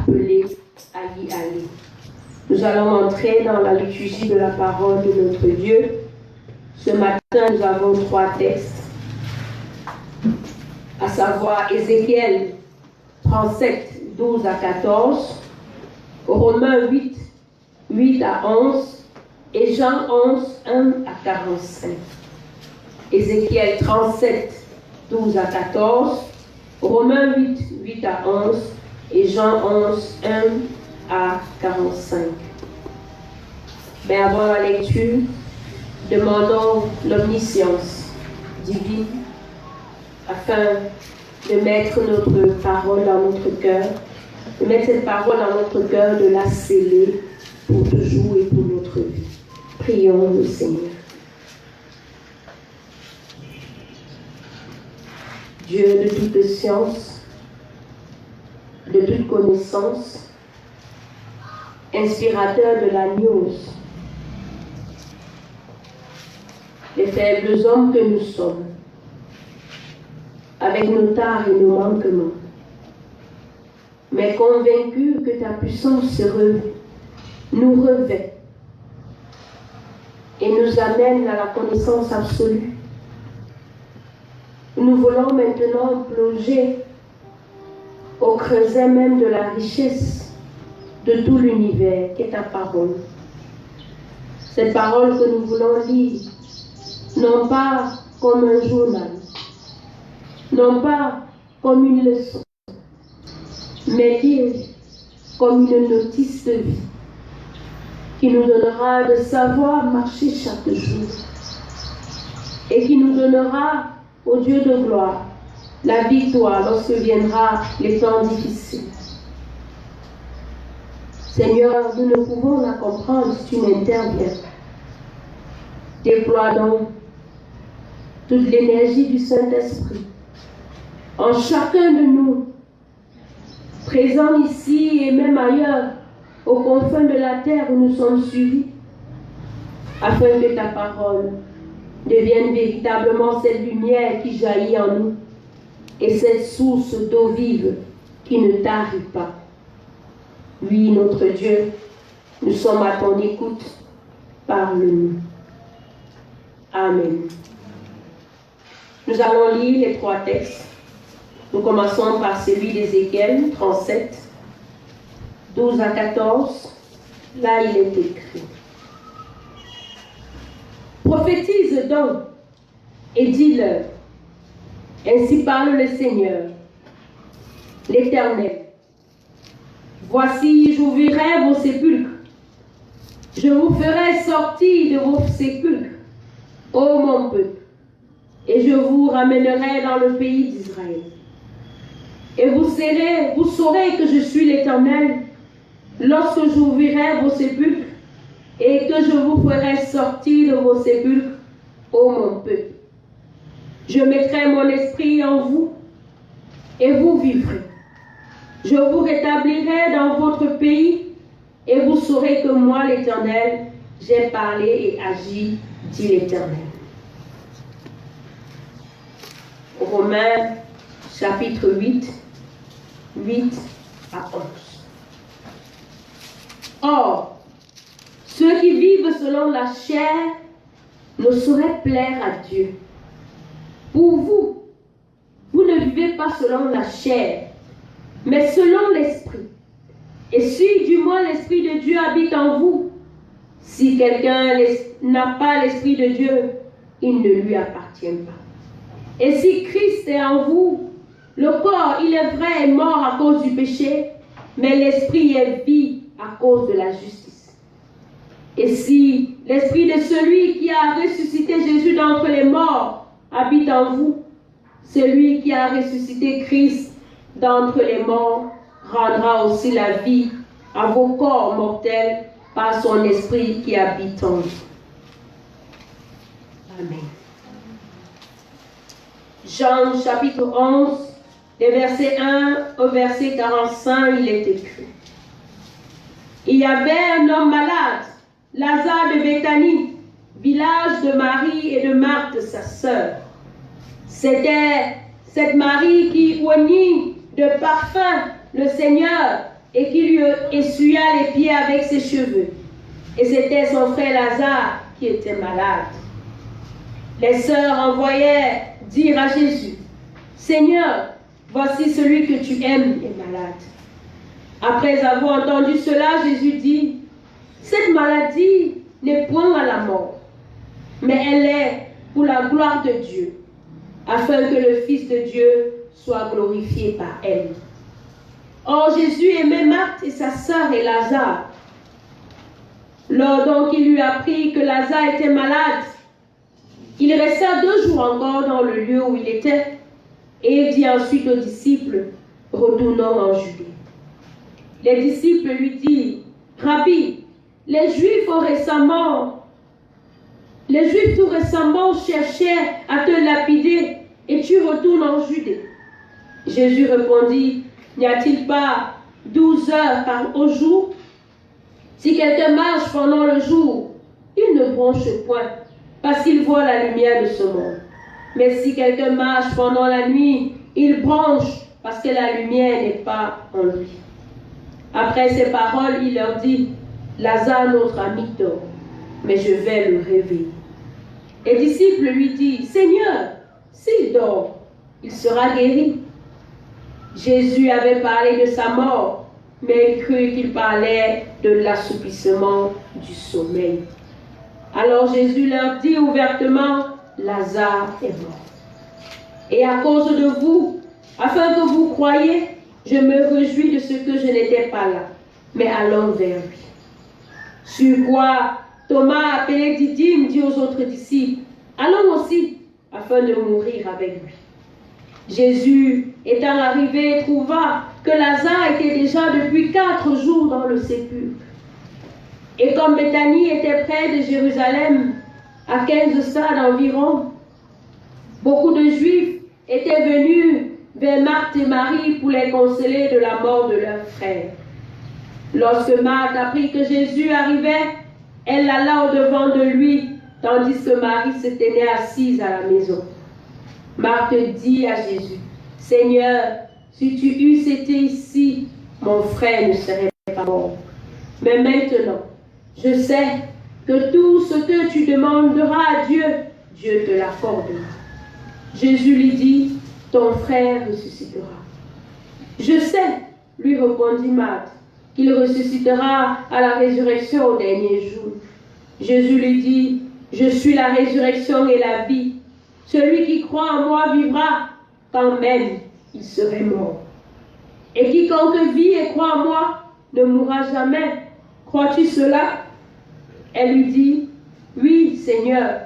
appelés à y aller. Nous allons entrer dans la liturgie de la parole de notre Dieu. Ce matin, nous avons 3 textes, à savoir Ézéchiel 37, 12 à 14, Romains 8, 8 à 11 et Jean 11, 1 à 45. Ézéchiel 37, 12 à 14, Romains 8, 8 à 11 et Jean 11, 1 à 45. Mais avant la lecture, demandons l'omniscience divine afin de mettre notre parole dans notre cœur, de mettre cette parole dans notre cœur, de la sceller pour toujours et pour notre vie. Prions le Seigneur. Dieu de toute science, de toute connaissance, inspirateur de la gnose, les faibles hommes que nous sommes, avec nos tares et nos manquements, mais convaincus que ta puissance nous revêt et nous amène à la connaissance absolue. Nous voulons maintenant plonger au creuset même de la richesse de tout l'univers qu'est ta parole. Cette parole que nous voulons lire, non pas comme un journal, non pas comme une leçon, mais lire comme une notice de vie qui nous donnera de savoir marcher chaque jour et qui nous donnera, au Dieu de gloire, la victoire lorsque viendra les temps difficiles. Seigneur, nous ne pouvons la comprendre si tu n'interviens. Déploie donc toute l'énergie du Saint-Esprit en chacun de nous, présents ici et même ailleurs, aux confins de la terre où nous sommes suivis, afin que ta parole devienne véritablement cette lumière qui jaillit en nous et cette source d'eau vive qui ne tarit pas. Oui, notre Dieu, nous sommes à ton écoute. Parle-nous. Amen. Nous allons lire les 3 textes. Nous commençons par celui d'Ézéchiel 37, 12 à 14. Là, il est écrit: prophétise donc et dis-leur, ainsi parle le Seigneur, l'Éternel. Voici, j'ouvrirai vos sépulcres, je vous ferai sortir de vos sépulcres, ô mon peuple, et je vous ramènerai dans le pays d'Israël. Et vous saurez que je suis l'Éternel, lorsque j'ouvrirai vos sépulcres, et que je vous ferai sortir de vos sépulcres, ô mon peuple. Je mettrai mon esprit en vous, et vous vivrez. Je vous rétablirai dans votre pays, et vous saurez que moi, l'Éternel, j'ai parlé et agi, dit l'Éternel. Romains, chapitre 8, 8 à 11. Or, ceux qui vivent selon la chair ne sauraient plaire à Dieu. Pour vous, vous ne vivez pas selon la chair, mais selon l'Esprit. Et si du moins l'Esprit de Dieu habite en vous, si quelqu'un n'a pas l'Esprit de Dieu, il ne lui appartient pas. Et si Christ est en vous, le corps, il est vrai, est mort à cause du péché, mais l'Esprit est vie à cause de la justice. Et si l'Esprit de celui qui a ressuscité Jésus d'entre les morts habite en vous, celui qui a ressuscité Christ d'entre les morts rendra aussi la vie à vos corps mortels par son Esprit qui habite en vous. Amen. Jean chapitre 11, des versets 1 au verset 45, il est écrit: il y avait un homme malade, Lazare de Béthanie, village de Marie et de Marthe, sa sœur. C'était cette Marie qui oignit de parfum le Seigneur et qui essuya les pieds avec ses cheveux. Et c'était son frère Lazare qui était malade. Les sœurs envoyèrent dire à Jésus, « Seigneur, voici celui que tu aimes est malade. » Après avoir entendu cela, Jésus dit, « Cette maladie n'est point à la mort, mais elle est pour la gloire de Dieu, afin que le Fils de Dieu soit glorifié par elle. » Or Jésus aimait Marthe et sa sœur et Lazare. Lors donc il lui apprit que Lazare était malade, il resta 2 jours encore dans le lieu où il était, et il dit ensuite aux disciples, « Retournons en Judée. » Les disciples lui dirent, « Rabbi, les Juifs tout récemment cherchaient à te lapider, et tu retournes en Judée. » Jésus répondit, « N'y a-t-il pas 12 heures au jour? Si quelqu'un marche pendant le jour, il ne bronche point, parce qu'il voit la lumière de ce monde. Mais si quelqu'un marche pendant la nuit, il bronche, parce que la lumière n'est pas en lui. » Après ces paroles, il leur dit, « Lazare, notre ami, dort, mais je vais le réveiller. » Les disciples lui disent, « Seigneur, s'il dort, il sera guéri. » Jésus avait parlé de sa mort, mais il crut qu'il parlait de l'assoupissement du sommeil. Alors Jésus leur dit ouvertement, « Lazare est mort. Et à cause de vous, afin que vous croyiez, je me réjouis de ce que je n'étais pas là, mais allons vers lui. » Sur quoi Thomas, appelé Didyme, dit aux autres disciples, « Allons aussi, afin de mourir avec lui. » Jésus, étant arrivé, trouva que Lazare était déjà depuis 4 jours dans le sépulcre. Et comme Béthanie était près de Jérusalem, à 15 stades environ, beaucoup de Juifs étaient venus vers Marthe et Marie pour les consoler de la mort de leur frère. Lorsque Marthe apprit que Jésus arrivait, elle alla au-devant de lui, tandis que Marie se tenait assise à la maison. Marthe dit à Jésus, « Seigneur, si tu eusses été ici, mon frère ne serait pas mort. Mais maintenant, je sais que tout ce que tu demanderas à Dieu, Dieu te l'accordera. » Jésus lui dit, « Ton frère ressuscitera. » « Je sais, lui répondit Marthe, qu'il ressuscitera à la résurrection au dernier jour. » Jésus lui dit, « Je suis la résurrection et la vie. Celui qui croit en moi vivra, quand même il serait mort. Et quiconque vit et croit en moi ne mourra jamais. Crois-tu cela? » Elle lui dit, « Oui, Seigneur,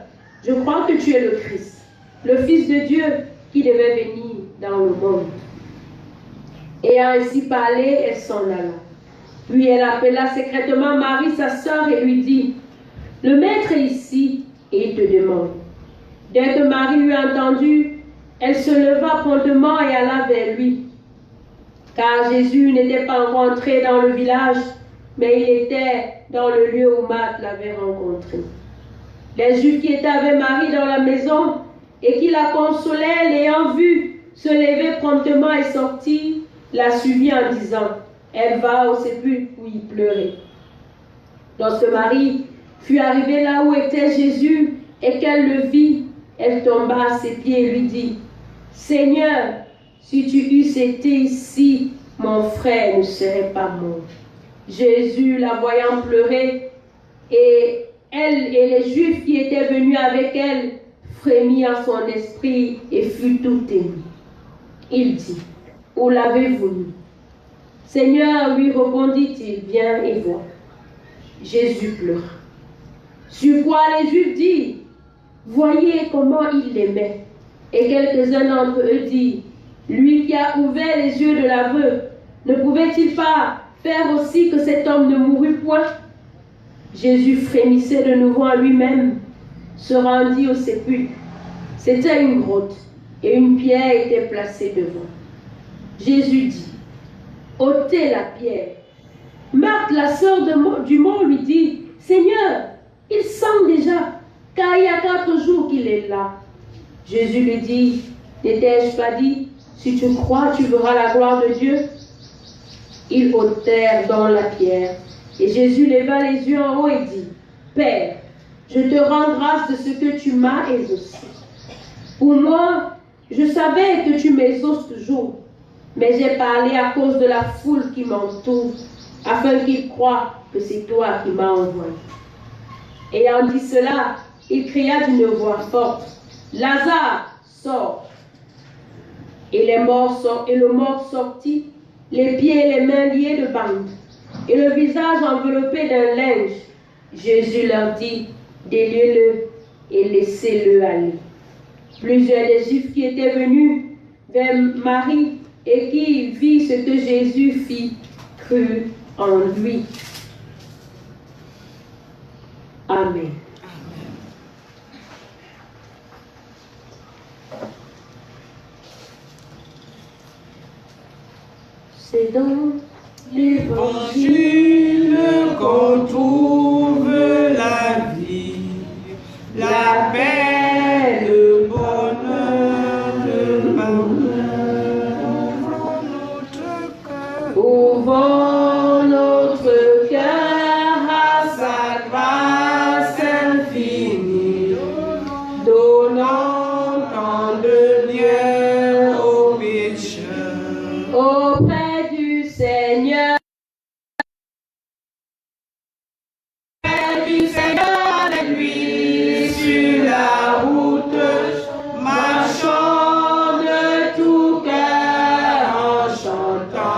je crois que tu es le Christ, le Fils de Dieu qui devait venir dans le monde. » Ayant ainsi parlé, elle s'en alla. Puis elle appela secrètement Marie, sa sœur, et lui dit, « Le maître est ici, et il te demande. » Dès que Marie eut entendu, elle se leva promptement et alla vers lui. Car Jésus n'était pas encore entré dans le village, mais il était dans le lieu où Marthe l'avait rencontré. Les Juifs qui étaient avec Marie dans la maison et qui la consolaient, l'ayant vue se lever promptement et sortir, la suivit en disant, « Elle va au sépulcre où il pleurait. » Lorsque Marie fut arrivée là où était Jésus et qu'elle le vit, elle tomba à ses pieds et lui dit, « Seigneur, si tu eusses été ici, mon frère ne serait pas mort. » Jésus, la voyant pleurer, et elle et les Juifs qui étaient venus avec elle, frémit en son esprit et fut tout ému. Il dit, « Où l'avez-vous mis? » Seigneur, lui répondit-il, « Viens et vois. » Jésus pleura. Sur quoi les Juifs dirent, « Voyez comment il l'aimait. » Et quelques-uns d'entre eux dirent, « Lui qui a ouvert les yeux de l'aveugle, ne pouvait-il pas faire aussi que cet homme ne mourût point? » Jésus frémissait de nouveau en lui-même, se rendit au sépulcre. C'était une grotte, et une pierre était placée devant. Jésus dit, « ôtez la pierre. » Marthe, la sœur du mort, lui dit, « Seigneur, il sent déjà, car il y a 4 jours qu'il est là. » Jésus lui dit, « N'étais-je pas dit, si tu crois, tu verras la gloire de Dieu? » Ils ôtèrent dans la pierre. Et Jésus leva les yeux en haut et dit, Père, je te rends grâce de ce que tu m'as exaucé. Pour moi, je savais que tu m'exauces toujours, mais j'ai parlé à cause de la foule qui m'entoure, afin qu'ils croient que c'est toi qui m'as envoyé. Ayant dit cela, il cria d'une voix forte, Lazare, sors. Et le mort sortit, les pieds et les mains liés de bandes, et le visage enveloppé d'un linge. Jésus leur dit, déliez-le et laissez-le aller. Plusieurs des Juifs qui étaient venus vers Marie et qui vit ce que Jésus fit, crurent en lui. Amen. C'est dans l'Évangile qu'on trouve la vie, la paix, le bonheur, le bonheur. Ouvrons notre cœur à sa grâce infinie, donnant tant de bien aux pécheurs. Auprès du Seigneur. Sur la route, marchons de tout cœur en chantant.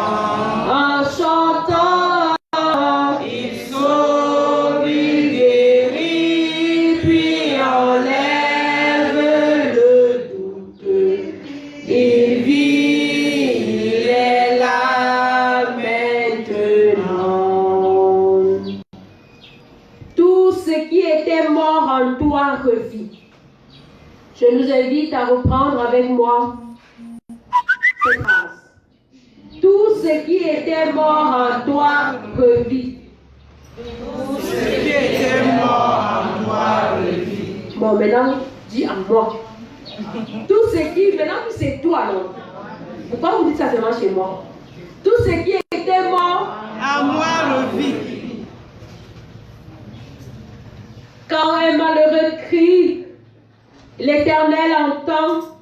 Il sauve, il guérit, puis enlève le doute. Il vit, il est là maintenant. Tout ce qui était mort en toi revit. Je nous invite à reprendre avec moi cette phrase. Tout ce qui était mort en toi revit. Tout ce qui était mort en toi revit. Bon, maintenant, dis à moi. Tout ce qui, maintenant c'est toi, non? Pourquoi vous dites ça seulement chez moi? Tout ce qui était mort à moi revit. Quand un malheureux crie, l'Éternel entend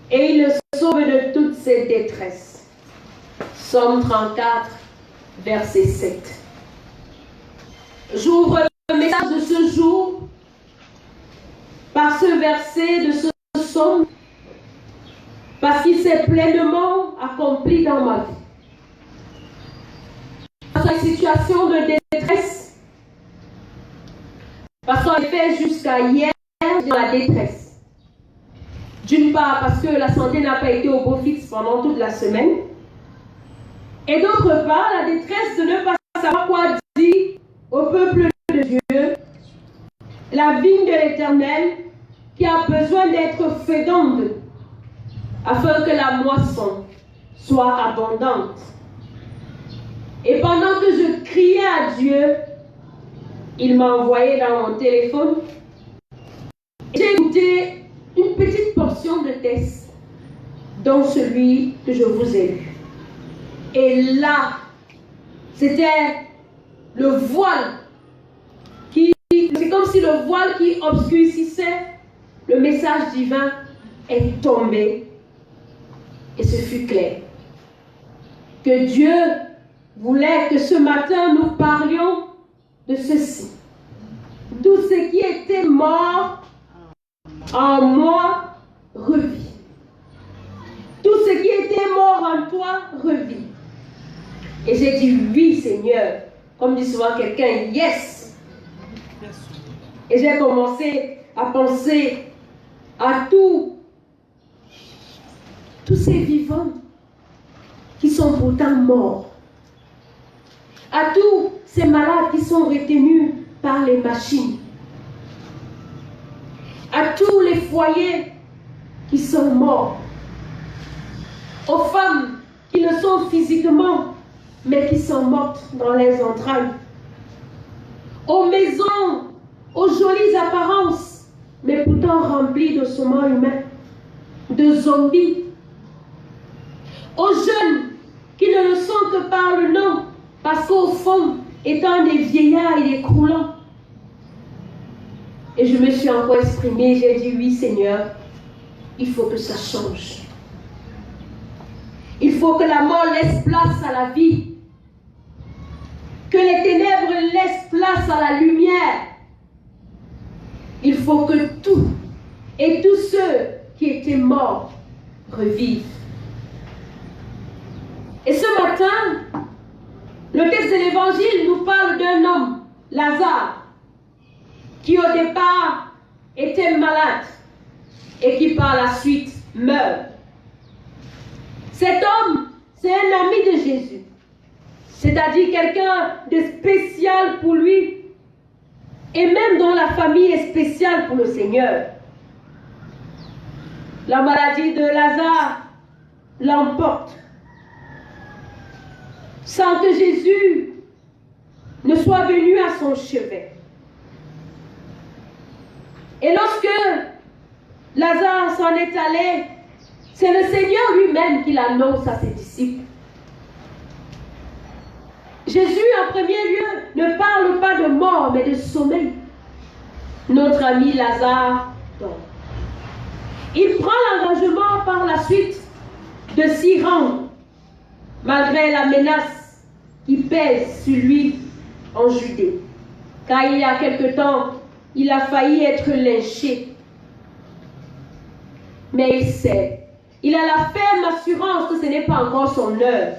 et il le sauve de toutes ses détresses. Psaume 34, verset 7. J'ouvre le message de ce jour par ce verset de ce psaume parce qu'il s'est pleinement accompli dans ma vie. Dans une situation de détresse, parce qu'en effet, jusqu'à hier, dans la détresse. D'une part, parce que la santé n'a pas été au beau fixe pendant toute la semaine. Et d'autre part, la détresse de ne pas savoir quoi dire au peuple de Dieu, la vigne de l'Éternel, qui a besoin d'être féconde, afin que la moisson soit abondante. Et pendant que je criais à Dieu, il m'a envoyé dans mon téléphone. J'ai écouté une petite portion de texte, dont celui que je vous ai lu. Et là, c'était le voile c'est comme si le voile qui obscurcissait le message divin est tombé. Et ce fut clair. Que Dieu voulait que ce matin nous parlions de ceci. Tout ce qui était mort en moi revit. Tout ce qui était mort en toi revit. Et j'ai dit oui, Seigneur. Comme dit souvent quelqu'un, yes. Et j'ai commencé à penser à tous ces vivants qui sont pourtant morts. À tous ces malades qui sont retenus par les machines. À tous les foyers qui sont morts. Aux femmes qui le sont physiquement, mais qui sont mortes dans les entrailles. Aux maisons, aux jolies apparences, mais pourtant remplies de saumons humains, de zombies. Aux jeunes qui ne le sont porte par le nom, parce qu'au fond, étant des vieillards et des croulants. Et je me suis encore exprimée, j'ai dit oui Seigneur, il faut que ça change. Il faut que la mort laisse place à la vie. Que les ténèbres laissent place à la lumière. Il faut que tout et tous ceux qui étaient morts revivent. Et ce matin, le texte de l'Évangile nous parle d'un homme, Lazare, qui au départ était malade et qui par la suite meurt. Cet homme, c'est un ami de Jésus, c'est-à-dire quelqu'un de spécial pour lui, et même dont la famille est spéciale pour le Seigneur. La maladie de Lazare l'emporte, sans que Jésus ne soit venu à son chevet. Et lorsque Lazare s'en est allé, c'est le Seigneur lui-même qui l'annonce à ses disciples. Jésus, en premier lieu, ne parle pas de mort, mais de sommeil. Notre ami Lazare dort. Il prend l'engagement par la suite de s'y rendre, malgré la menace qui pèse sur lui en Judée. Car il y a quelque temps, il a failli être lynché. Mais il sait, il a la ferme assurance que ce n'est pas encore son heure.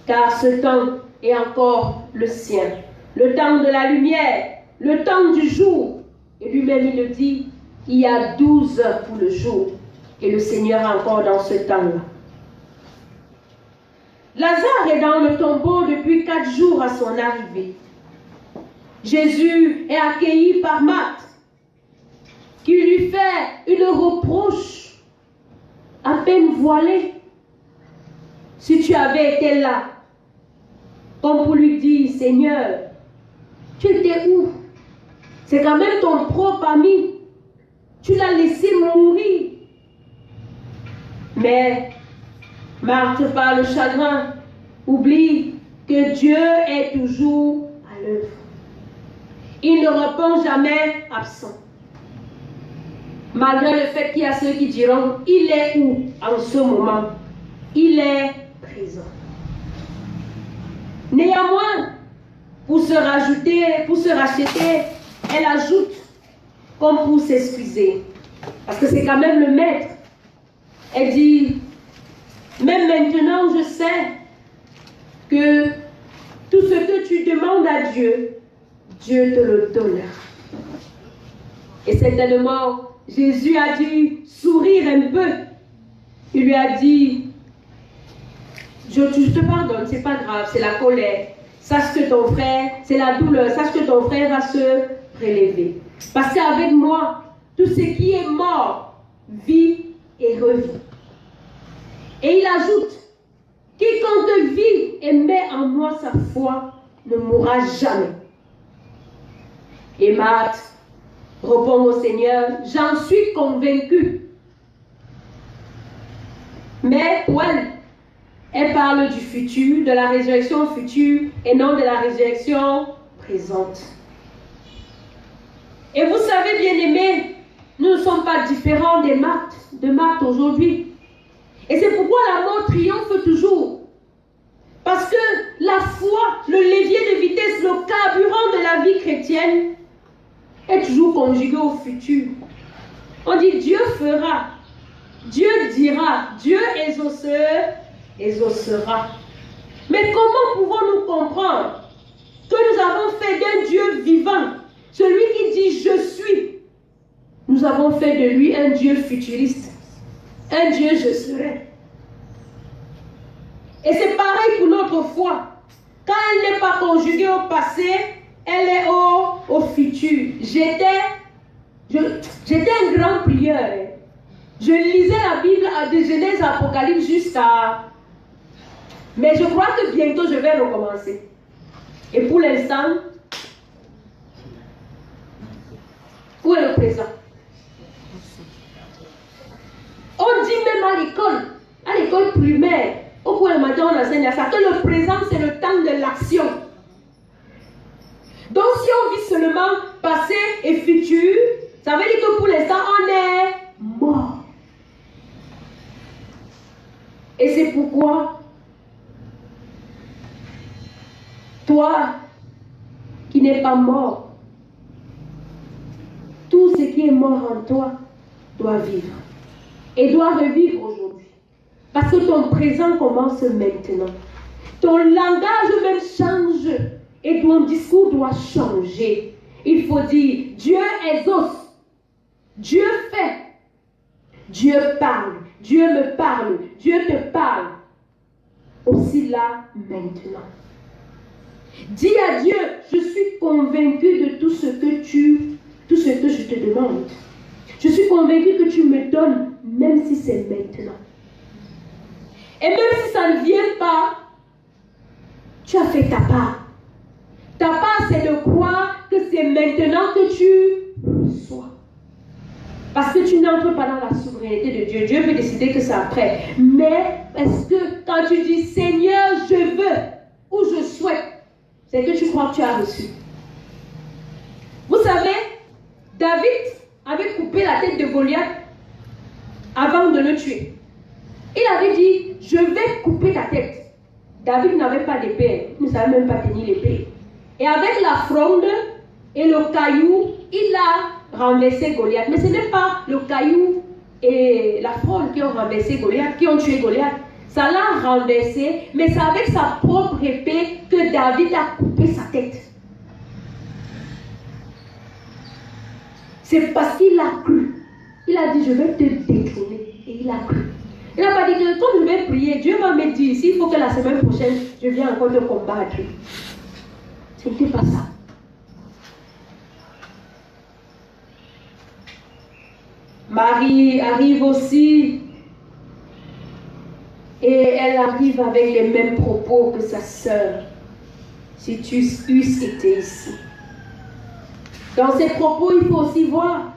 Car ce temps est encore le sien. Le temps de la lumière, le temps du jour. Et lui-même, il le dit, il y a 12 heures pour le jour. Et le Seigneur est encore dans ce temps-là. Lazare est dans le tombeau depuis 4 jours à son arrivée. Jésus est accueilli par Marthe, qui lui fait une reproche à peine voilée. Si tu avais été là, comme pour lui dire, Seigneur, tu étais où? C'est quand même ton propre ami. Tu l'as laissé mourir. Mais Marthe, par le chagrin, oublie que Dieu est toujours à l'œuvre. Il ne répond jamais absent. Malgré le fait qu'il y a ceux qui diront, il est où en ce moment? Il est présent. Néanmoins, pour se racheter, elle ajoute, comme pour s'excuser. Parce que c'est quand même le maître. Elle dit, même maintenant je sais que tout ce que tu demandes à Dieu, Dieu te le donnera. Et certainement, Jésus a dû sourire un peu. Il lui a dit, je te pardonne, c'est pas grave, c'est la colère. Sache que ton frère, c'est la douleur, sache que ton frère va se prélever. Parce qu'avec moi, tout ce qui est mort vit et revit. Et il ajoute, quiconque vit et met en moi sa foi ne mourra jamais. Et Marthe répond au Seigneur, j'en suis convaincue. Mais pour elle, elle parle du futur, de la résurrection future et non de la résurrection présente. Et vous savez, bien-aimés, nous ne sommes pas différents de Marthe aujourd'hui. Et c'est pourquoi la mort triomphe toujours. Parce que la foi, le levier de vitesse, le carburant de la vie chrétienne, est toujours conjugué au futur. On dit Dieu fera, Dieu dira, Dieu exaucera. Mais comment pouvons-nous comprendre que nous avons fait d'un Dieu vivant, celui qui dit je suis, nous avons fait de lui un Dieu futuriste, un Dieu je serai. Et c'est pareil pour notre foi. Quand elle n'est pas conjuguée au passé, elle est au futur. J'étais un grand prieur. Je lisais la Bible de Genèse à Apocalypse jusqu'à... Mais je crois que bientôt je vais recommencer. Et pour l'instant, où est le présent? On dit même à l'école primaire, Au point le matin, on enseigne à ça, que le présent, c'est le temps de l'action. Donc, si on vit seulement passé et futur, ça veut dire que pour l'instant, on est mort. Et c'est pourquoi, toi qui n'es pas mort, tout ce qui est mort en toi doit vivre. Et doit revivre aujourd'hui. Parce que ton présent commence maintenant. Ton langage même change. Et ton discours doit changer. Il faut dire, Dieu exauce. Dieu fait. Dieu parle. Dieu me parle. Dieu te parle. Aussi là, maintenant. Dis à Dieu, je suis convaincu de tout ce que je te demande. Je suis convaincu que tu me donnes, même si c'est maintenant. Et même si ça ne vient pas, tu as fait ta part. Ta part, c'est de croire que c'est maintenant que tu reçois. Parce que tu n'entres pas dans la souveraineté de Dieu. Dieu peut décider que c'est après. Mais est-ce que quand tu dis Seigneur, je veux ou je souhaite, c'est que tu crois que tu as reçu. Vous savez, David avait coupé la tête de Goliath avant de le tuer. Il avait dit, je vais couper ta tête. David n'avait pas d'épée. Il ne savait même pas tenir l'épée. Et avec la fronde et le caillou, il a renversé Goliath. Mais ce n'est pas le caillou et la fronde qui ont renversé Goliath, qui ont tué Goliath. Ça l'a renversé, mais c'est avec sa propre épée que David a coupé sa tête. C'est parce qu'il a cru. Il a dit, je vais te détrôner. Et il a cru. Il n'a pas dit que quand je vais prier, Dieu va me dire, s'il faut que la semaine prochaine, je viens encore te combattre. Ce n'était pas ça. Marie arrive aussi. Et elle arrive avec les mêmes propos que sa sœur. Si tu eusses été ici. Dans ces propos, il faut aussi voir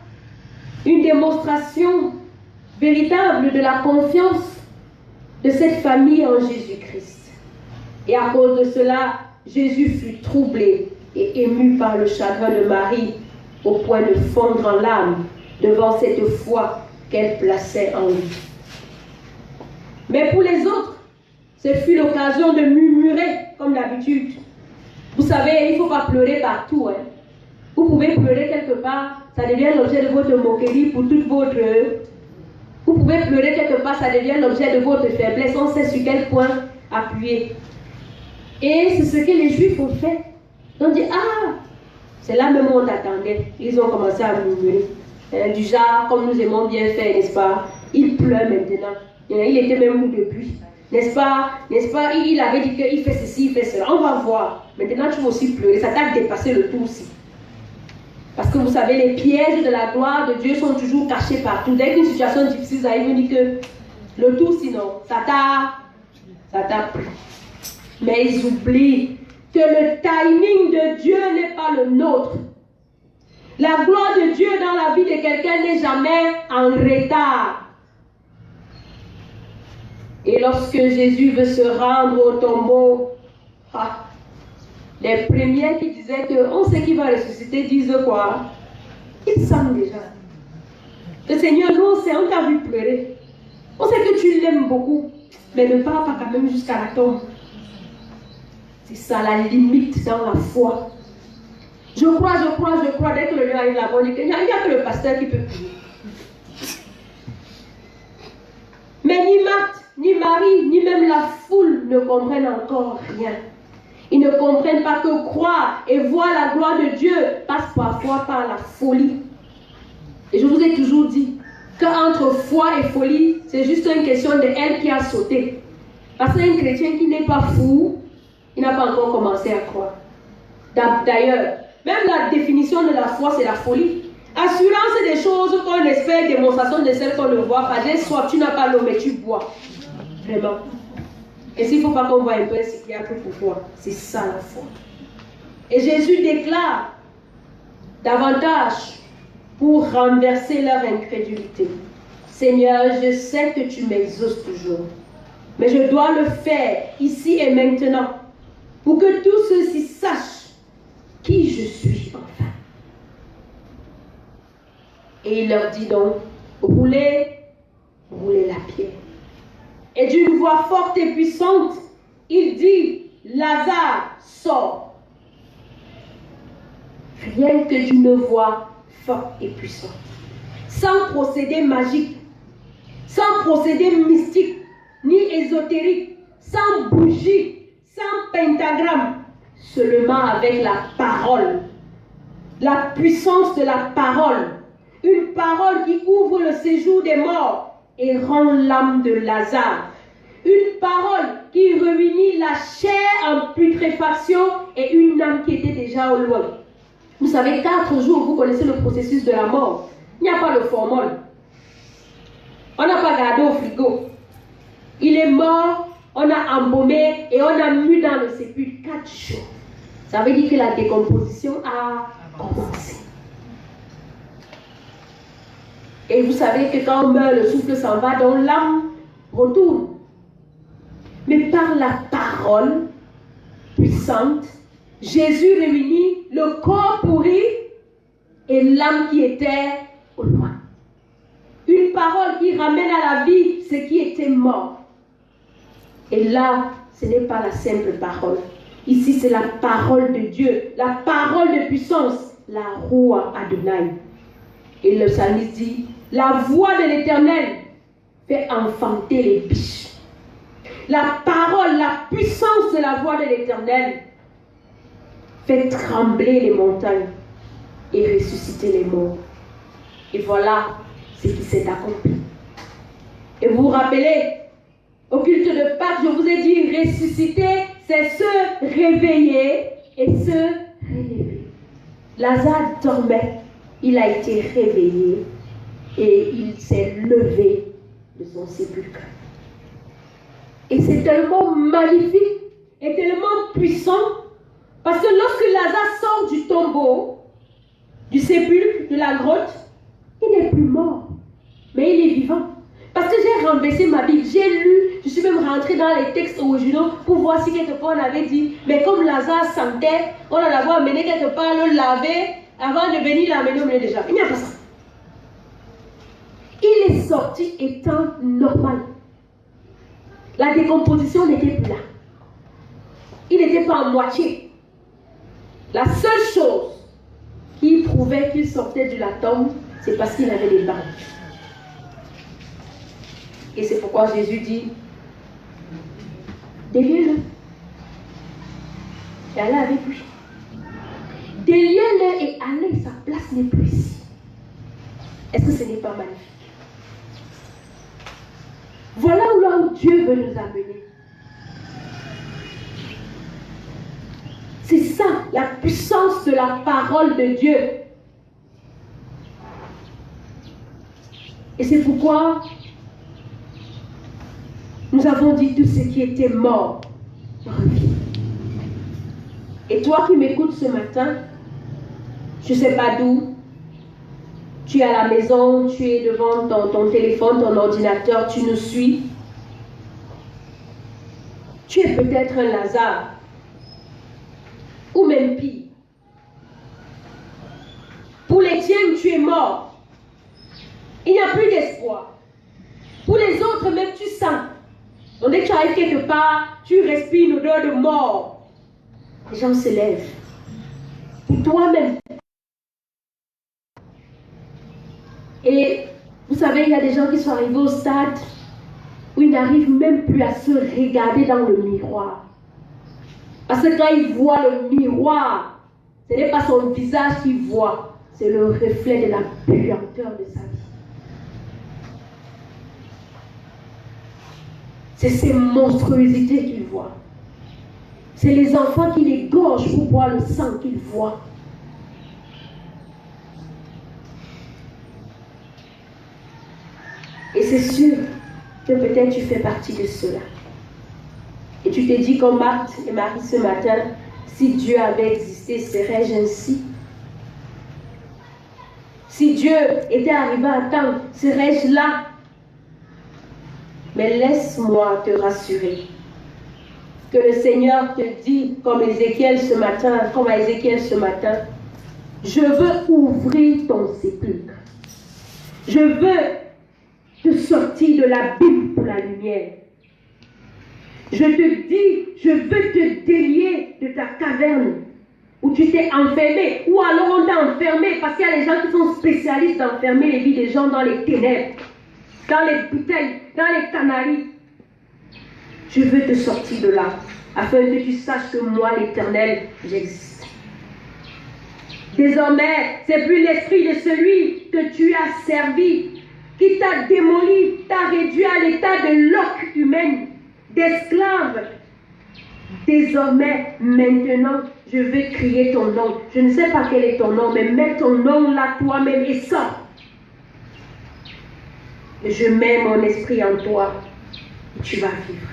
une démonstration véritable de la confiance de cette famille en Jésus-Christ. Et à cause de cela, Jésus fut troublé et ému par le chagrin de Marie au point de fondre en larmes devant cette foi qu'elle plaçait en lui. Mais pour les autres, ce fut l'occasion de murmurer comme d'habitude. Vous savez, il ne faut pas pleurer partout. Hein. Vous pouvez pleurer quelque part, ça devient l'objet de votre moquerie pour toute votre... Vous pouvez pleurer quelque part, ça devient l'objet de votre faiblesse. On sait sur quel point appuyer. Et c'est ce que les Juifs ont fait. Ils ont dit, ah, c'est là même où on t'attendait. Ils ont commencé à murmurer. Du genre, comme nous aimons bien faire, n'est-ce pas? Il pleure maintenant. Il était même mou depuis. N'est-ce pas? Il avait dit qu'il fait ceci, il fait cela. On va voir. Maintenant, tu vas aussi pleurer. Ça t'a dépassé le tout aussi. Parce que vous savez, les pièges de la gloire de Dieu sont toujours cachés partout. Dès qu'une situation difficile arrive, on dit que le tout, sinon, ça t'a pris. Mais ils oublient que le timing de Dieu n'est pas le nôtre. La gloire de Dieu dans la vie de quelqu'un n'est jamais en retard. Et lorsque Jésus veut se rendre au tombeau, les premiers qui disaient qu'on sait qu'il va ressusciter disent quoi? Ils savent déjà. Le Seigneur, nous, on t'a vu pleurer. On sait que tu l'aimes beaucoup, mais ne pars pas quand même jusqu'à la tombe. C'est ça la limite dans la foi. Je crois. Dès que le lieu arrive là-bas, on dit qu'il n'y a que le pasteur qui peut prier. Mais ni Marthe, ni Marie, ni même la foule ne comprennent encore rien. Ils ne comprennent pas que croire et voir la gloire de Dieu passe parfois par la folie. Et je vous ai toujours dit qu'entre foi et folie, c'est juste une question de elle qui a sauté. Parce qu'un chrétien qui n'est pas fou, il n'a pas encore commencé à croire. D'ailleurs, même la définition de la foi, c'est la folie. Assurance des choses qu'on espère, démonstration de celles qu'on ne voit pas. J'ai soif, tu n'as pas l'eau, mais tu bois. Vraiment. Et s'il ne faut pas qu'on voit un peu un psychiatre pour toi, c'est ça la foi. Et Jésus déclare davantage pour renverser leur incrédulité. Seigneur, je sais que tu m'exauces toujours. Mais je dois le faire ici et maintenant pour que tous ceux-ci sachent qui je suis enfin. Et il leur dit donc, roulez la pierre. Et d'une voix forte et puissante, il dit, Lazare, sors. Rien que d'une voix forte et puissante. Sans procédé magique, sans procédé mystique, ni ésotérique, sans bougie, sans pentagramme, seulement avec la parole, la puissance de la parole, une parole qui ouvre le séjour des morts et rend l'âme de Lazare, une parole qui réunit la chair en putréfaction et une âme qui était déjà au loin. Vous savez, 4 jours, vous connaissez le processus de la mort. Il n'y a pas de formol. On n'a pas gardé au frigo. Il est mort, on a embaumé et on a mis dans le sépulcre 4 jours. Ça veut dire que la décomposition a commencé. Et vous savez que quand on meurt, le souffle s'en va, donc l'âme retourne. Mais par la parole puissante, Jésus réunit le corps pourri et l'âme qui était au loin. Une parole qui ramène à la vie ce qui était mort. Et là, ce n'est pas la simple parole. Ici, c'est la parole de Dieu, la parole de puissance, la Roua Adonai. Et le psalmiste dit, la voix de l'Éternel fait enfanter les biches. La parole, la puissance de la voix de l'Éternel fait trembler les montagnes et ressusciter les morts. Et voilà ce qui s'est accompli. Et vous vous rappelez, au culte de Pâques, je vous ai dit, ressusciter, c'est se réveiller et se relever. Lazare dormait, il a été réveillé et il s'est levé de son sépulcre. Et c'est tellement magnifique et tellement puissant parce que lorsque Lazare sort du tombeau, du sépulcre, de la grotte, il n'est plus mort, mais il est vivant. Parce que j'ai renversé ma Bible, j'ai lu, je suis même rentrée dans les textes originaux pour voir si quelque part on avait dit, mais comme Lazare sentait, on allait l'avoir amené quelque part, le laver, avant de venir l'amener au milieu déjà. Il n'y a pas ça. Il est sorti étant normal. La décomposition n'était plus là. Il n'était pas en moitié. La seule chose qui prouvait qu'il sortait de la tombe, c'est parce qu'il avait des bandes. Et c'est pourquoi Jésus dit, déliez-le. Et allez avec lui. Déliez-le et allez, sa place n'est plus ici. Est-ce que ce n'est pas magnifique? Voilà là où Dieu veut nous amener. C'est ça, la puissance de la parole de Dieu. Et c'est pourquoi nous avons dit tout ce qui était mort revient. Et toi qui m'écoutes ce matin, je ne sais pas d'où, tu es à la maison, tu es devant ton téléphone, ton ordinateur, tu nous suis. Tu es peut-être un Lazare, ou même pire. Pour les tiens, tu es mort. Il n'y a plus d'espoir. Pour les autres, même tu sens. Donc dès que tu arrives quelque part, tu respires une odeur de mort. Les gens se lèvent. Pour toi-même. Et vous savez, il y a des gens qui sont arrivés au stade où ils n'arrivent même plus à se regarder dans le miroir. Parce que quand ils voient le miroir, ce n'est pas son visage qu'ils voient, c'est le reflet de la puanteur de sa vie. C'est ces monstruosités qu'ils voient. C'est les enfants qui les gorgent pour boire le sang qu'ils voient. Et c'est sûr que peut-être tu fais partie de cela. Et tu te dis comme Marthe et Marie ce matin, si Dieu avait existé, serais-je ainsi? Si Dieu était arrivé à temps, serais-je là? Mais laisse-moi te rassurer que le Seigneur te dit, comme à Ézéchiel ce matin, je veux ouvrir ton sépulcre. Je veux te sortir de l'abîme pour la lumière. Je te dis, je veux te délier de ta caverne où tu t'es enfermé, ou alors on t'a enfermé, parce qu'il y a des gens qui sont spécialistes d'enfermer les vies des gens dans les ténèbres, dans les bouteilles, dans les canaries. Je veux te sortir de là, afin que tu saches que moi, l'Éternel, j'existe. Désormais, c'est plus l'esprit de celui que tu as servi, qui t'a démoli, t'a réduit à l'état de loque humaine, d'esclave. Désormais, maintenant, je vais crier ton nom. Je ne sais pas quel est ton nom, mais mets ton nom là toi-même et sors. Je mets mon esprit en toi et tu vas vivre.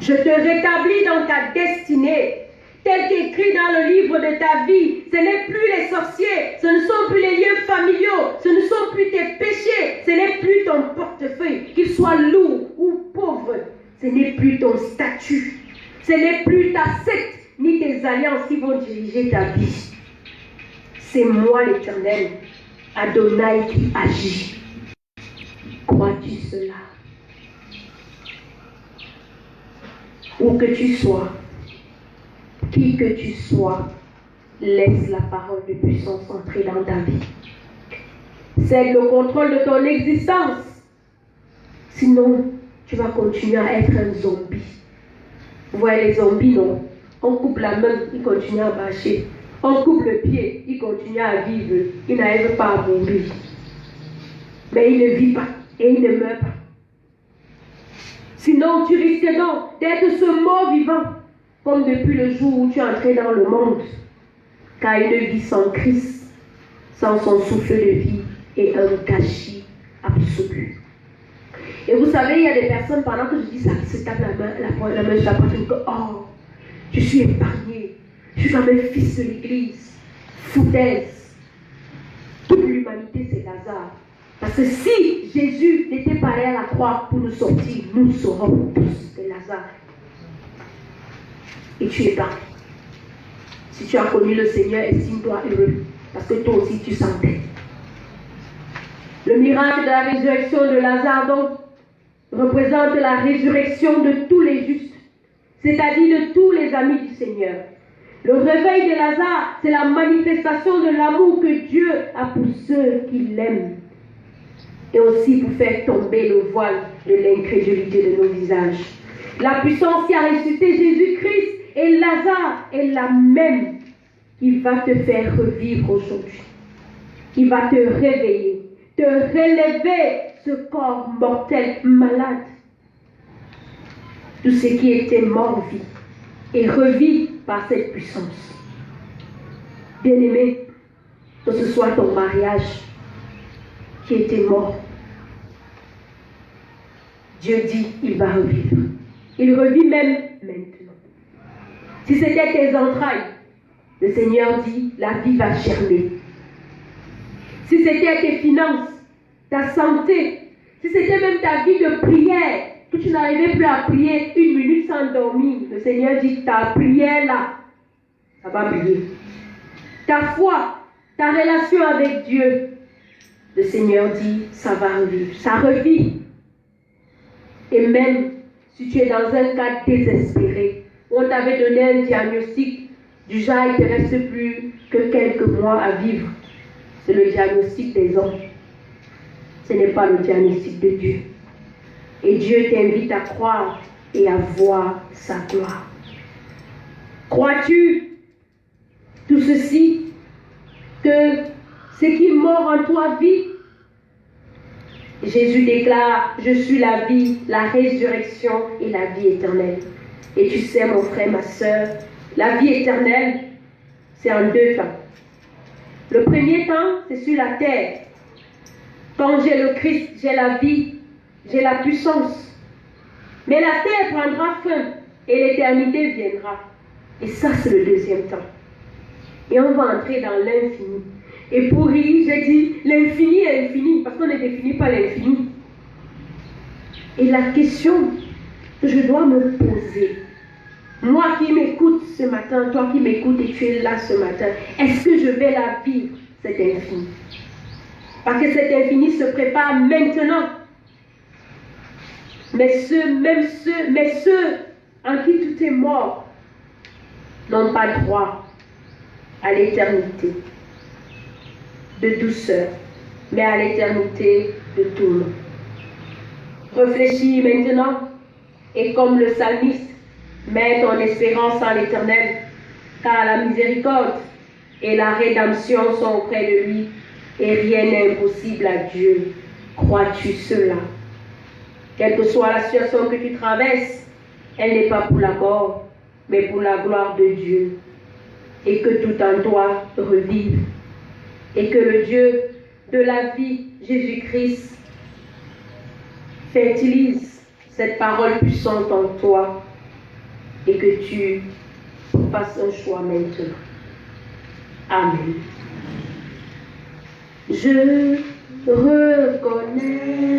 Je te rétablis dans ta destinée, tel qu'écrit dans le livre de ta vie. Ce n'est plus les sorciers, ce ne sont plus les lieux familiaux, ce ne sont plus tes péchés, ce n'est plus ton portefeuille, qu'il soit lourd ou pauvre, ce n'est plus ton statut. Ce n'est plus ta secte ni tes alliances qui vont diriger ta vie. C'est moi l'Éternel, Adonai, qui agit. Crois-tu cela? Où que tu sois, qui que tu sois, laisse la parole de puissance entrer dans ta vie. C'est le contrôle de ton existence. Sinon, tu vas continuer à être un zombie. Vous voyez les zombies, non? On coupe la main, ils continuent à marcher. On coupe le pied, ils continuent à vivre. Ils n'arrivent pas à mourir. Mais ils ne vivent pas et ils ne meurent pas. Sinon, tu risques donc d'être ce mort vivant, comme depuis le jour où tu es entré dans le monde. Car une vie sans Christ, sans son souffle de vie, est un gâchis absolu. Et vous savez, il y a des personnes, pendant que je dis ça, qui se tapent la main sur la poitrine, que oh, je suis épargné, je suis comme un fils de l'église, foutaise. Toute l'humanité, c'est Lazare. Parce que si Jésus n'était pas allé à la croix pour nous sortir, nous serons tous des Lazare. Et tu es là. Si tu as connu le Seigneur, estime-toi heureux. Parce que toi aussi, tu sentais. Le miracle de la résurrection de Lazare, donc, représente la résurrection de tous les justes, c'est-à-dire de tous les amis du Seigneur. Le réveil de Lazare, c'est la manifestation de l'amour que Dieu a pour ceux qui l'aiment. Et aussi pour faire tomber le voile de l'incrédulité de nos visages. La puissance qui a ressuscité Jésus-Christ et Lazare est la même qui va te faire revivre aujourd'hui. Qui va te réveiller, te relever ce corps mortel, malade. Tout ce qui était mort vit et revit par cette puissance. Bien-aimé, que ce soit ton mariage qui était mort, Dieu dit, il va revivre. Il revit même maintenant. Si c'était tes entrailles, le Seigneur dit, la vie va germer. Si c'était tes finances, ta santé, si c'était même ta vie de prière, que tu n'arrivais plus à prier une minute sans dormir, le Seigneur dit, ta prière là, ça va briller. Ta foi, ta relation avec Dieu, le Seigneur dit, ça va revivre, ça revit. Et même si tu es dans un cas désespéré, où on t'avait donné un diagnostic du genre, il ne te reste plus que quelques mois à vivre, c'est le diagnostic des hommes. Ce n'est pas le diagnostic de Dieu. Et Dieu t'invite à croire et à voir sa gloire. Crois-tu tout ceci, que ce qui mort en toi vit? Jésus déclare, je suis la vie, la résurrection et la vie éternelle. Et tu sais, mon frère, ma soeur, la vie éternelle, c'est en deux temps. Le premier temps, c'est sur la terre. Quand j'ai le Christ, j'ai la vie, j'ai la puissance. Mais la terre prendra fin et l'éternité viendra. Et ça, c'est le deuxième temps. Et on va entrer dans l'infini. Et pour rire, j'ai dit, l'infini est infini, parce qu'on ne définit pas l'infini. Et la question que je dois me poser, moi qui m'écoute ce matin, toi qui m'écoutes et tu es là ce matin, est-ce que je vais la vivre, cet infini? Parce que cet infini se prépare maintenant. Mais ceux en qui tout est mort n'ont pas droit à l'éternité de douceur, mais à l'éternité de tout le monde. Réfléchis maintenant et comme le psalmiste, mets ton espérance en l'Éternel, car la miséricorde et la rédemption sont auprès de lui et rien n'est impossible à Dieu. Crois-tu cela? Quelle que soit la situation que tu traverses, elle n'est pas pour la mort, mais pour la gloire de Dieu. Et que tout en toi revive. Et que le Dieu de la vie, Jésus-Christ, fertilise cette parole puissante en toi et que tu fasses un choix maintenant. Amen. Je reconnais